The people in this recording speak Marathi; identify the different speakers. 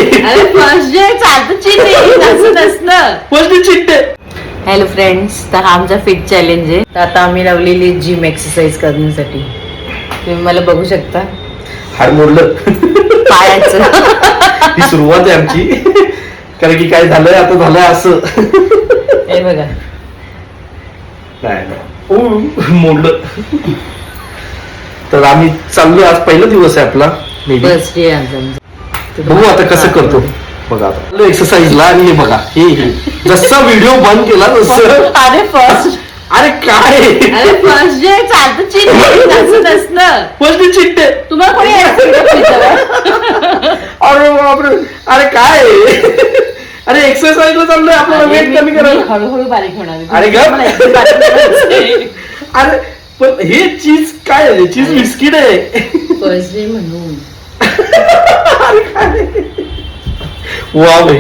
Speaker 1: अरे फर्स्ट डे चालतं चीट असं नसतं.
Speaker 2: First day cheat day.
Speaker 1: Hello friends, तर हा आमचा फिट चॅलेंज आहे. तर आता आम्ही लावलेली जिम एक्सरसाइज करण्यासाठी. तुम्ही मला बघू शकता
Speaker 2: हाड मोडलं
Speaker 1: पायाचं.
Speaker 2: ही सुरुवात आहे आमची. कारण की काय झालंय आता झालंय असं.
Speaker 1: हे बघा
Speaker 2: नाही मोडलं. तर आम्ही चाललोय, आज पहिला दिवस आहे आपला.
Speaker 1: फर्स्ट डे आमचा.
Speaker 2: बघू आता कसं करतो. बघा आता एक्सरसाइजला आणि हे बघा हे जसा व्हिडिओ बंद केला तसं.
Speaker 1: अरे फर्स्ट
Speaker 2: अरे काय
Speaker 1: अरे फर्स्ट डे चालतं चीट असं नसतं.
Speaker 2: First day cheat day.
Speaker 1: तुम्हाला कोणी
Speaker 2: अरे बापरे. अरे काय अरे एक्सरसाइजला चाललोय आपल्याला वेट कमी करायला.
Speaker 1: हळूहळू बारीक होणार.
Speaker 2: अरे ग. अरे पण हे चीज काय आहे? चीज बिस्किट आहे.
Speaker 1: फर्स्ट डे म्हणून
Speaker 2: वा भाई